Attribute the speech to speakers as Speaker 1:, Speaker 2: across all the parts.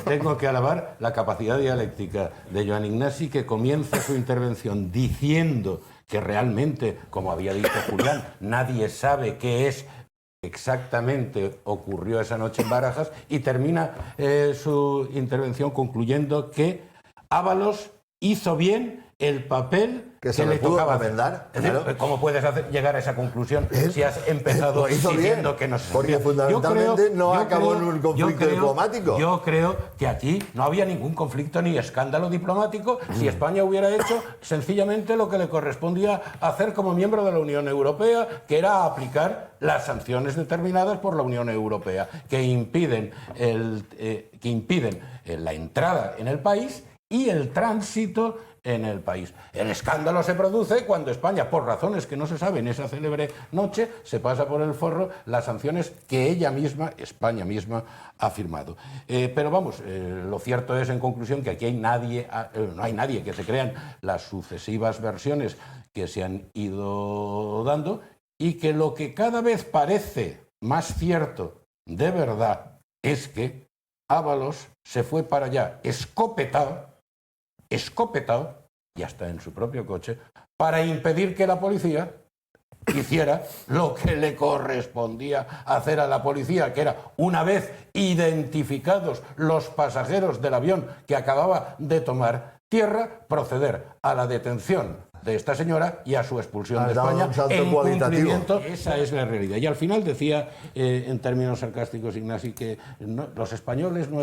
Speaker 1: Tengo que alabar la capacidad dialéctica de Joan Ignasi, que comienza su intervención diciendo que realmente, como había dicho Julián, nadie sabe qué es exactamente ocurrió esa noche en Barajas, y termina su intervención concluyendo que Ábalos hizo bien el papel
Speaker 2: que se le tocaba vendar.
Speaker 1: Es decir, ¿cómo puedes llegar a esa conclusión si has empezado diciendo que no se
Speaker 2: porque
Speaker 1: sabía?
Speaker 2: fundamentalmente no acabó en un conflicto diplomático.
Speaker 1: Yo creo que aquí no había ningún conflicto ni escándalo diplomático si España hubiera hecho sencillamente lo que le correspondía hacer como miembro de la Unión Europea, que era aplicar las sanciones determinadas por la Unión Europea, que impiden la entrada en el país y el tránsito en el país. El escándalo se produce cuando España, por razones que no se saben, esa célebre noche, se pasa por el forro las sanciones que ella misma, España misma, ha firmado. Pero vamos, lo cierto es, en conclusión, que aquí no hay nadie que se crean las sucesivas versiones que se han ido dando, y que lo que cada vez parece más cierto de verdad es que Ábalos se fue para allá escopetado, y hasta en su propio coche, para impedir que la policía hiciera lo que le correspondía hacer a la policía, que era, una vez identificados los pasajeros del avión que acababa de tomar tierra, proceder a la detención de esta señora y a su expulsión de España en cumplimiento. Esa es la realidad. Y al final decía, en términos sarcásticos, Ignasi, que los españoles no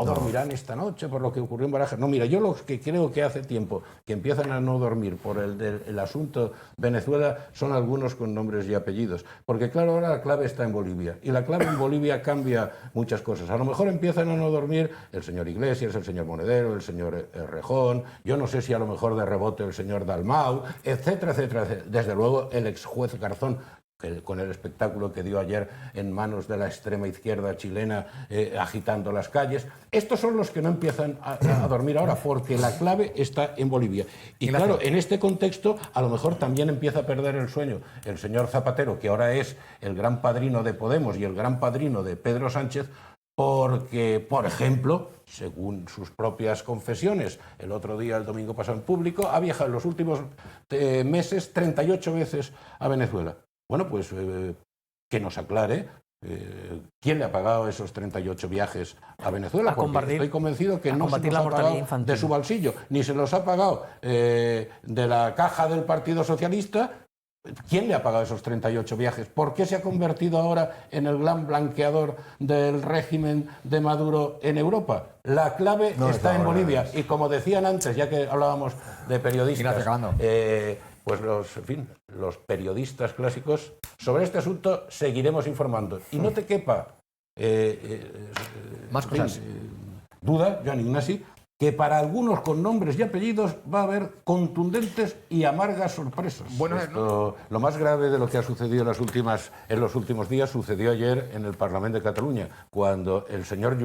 Speaker 1: dormirán esta noche por lo que ocurrió en Barajas. No, mira, yo lo que creo que hace tiempo que empiezan a no dormir por el asunto Venezuela son algunos con nombres y apellidos. Porque claro, ahora la clave está en Bolivia. Y la clave en Bolivia cambia muchas cosas. A lo mejor empiezan a no dormir el señor Iglesias, el señor Monedero, el señor Rejón. Yo no sé si a lo mejor de rebote el señor Dalmau, etcétera, etcétera, etcétera. Desde luego el ex juez Garzón, con el espectáculo que dio ayer en manos de la extrema izquierda chilena, agitando las calles. Estos son los que no empiezan a dormir ahora, porque la clave está en Bolivia. Y claro, en este contexto, a lo mejor también empieza a perder el sueño el señor Zapatero, que ahora es el gran padrino de Podemos y el gran padrino de Pedro Sánchez, porque, por ejemplo, según sus propias confesiones, el otro día, el domingo pasado en público, ha viajado en los últimos meses 38 veces a Venezuela. Bueno, pues que nos aclare quién le ha pagado esos 38 viajes a Venezuela, porque estoy convencido que no se los ha pagado de su bolsillo, ni se los ha pagado de la caja del Partido Socialista. ¿Quién le ha pagado esos 38 viajes? ¿Por qué se ha convertido ahora en el gran blanqueador del régimen de Maduro en Europa? La clave está en Bolivia. Y como decían antes, ya que hablábamos de periodistas, pues los periodistas clásicos, sobre este asunto seguiremos informando. Y no te quepa
Speaker 3: más cosas.
Speaker 1: Duda, Joan Ignasi, que para algunos con nombres y apellidos va a haber contundentes y amargas sorpresas. Bueno, lo más grave de lo que ha sucedido en los últimos días sucedió ayer en el Parlamento de Cataluña, cuando el señor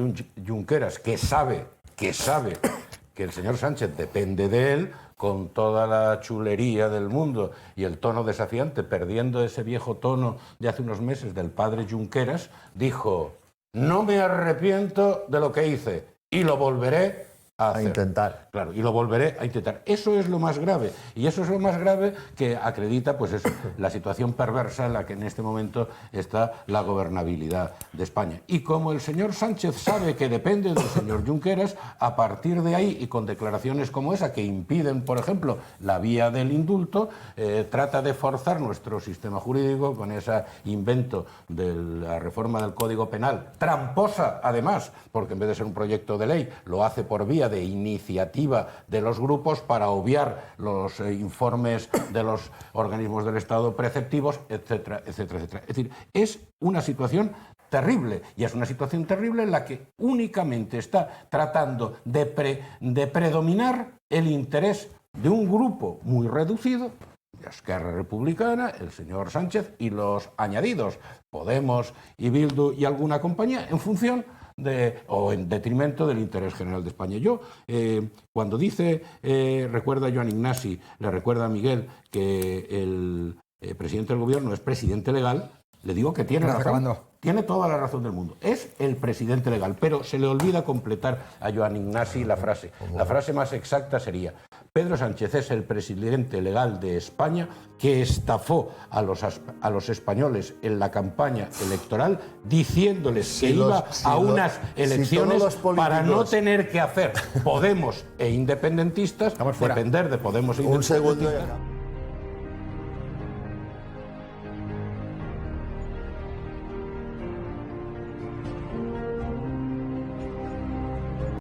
Speaker 1: Junqueras, que sabe que el señor Sánchez depende de él, con toda la chulería del mundo y el tono desafiante, perdiendo ese viejo tono de hace unos meses del padre Junqueras, dijo: no me arrepiento de lo que hice y lo volveré a intentar. Claro, y lo volveré a intentar. Eso es lo más grave. Y eso es lo más grave que acredita, pues, la situación perversa en la que en este momento está la gobernabilidad de España. Y como el señor Sánchez sabe que depende del señor Junqueras, a partir de ahí, y con declaraciones como esa que impiden, por ejemplo, la vía del indulto, trata de forzar nuestro sistema jurídico con ese invento de la reforma del Código Penal, tramposa además, porque en vez de ser un proyecto de ley, lo hace por vía de iniciativa de los grupos para obviar los informes de los organismos del Estado preceptivos, etcétera, etcétera, etcétera. Es decir, es una situación terrible, y es una situación terrible en la que únicamente está tratando de predominar el interés de un grupo muy reducido, de Esquerra Republicana, el señor Sánchez y los añadidos, Podemos y Bildu y alguna compañía, en función o en detrimento del interés general de España. Yo, cuando dice, recuerda a Joan Ignasi, le recuerda a Miguel que el presidente del gobierno es presidente legal, le digo que tiene razón. tiene toda la razón del mundo. Es el presidente legal, pero se le olvida completar a Joan Ignasi la frase. La frase más exacta sería: Pedro Sánchez es el presidente legal de España que estafó a los españoles en la campaña electoral diciéndoles que iba a unas elecciones para no tener que hacer Podemos e independentistas, depender de Podemos e independentistas.
Speaker 2: Un segundo.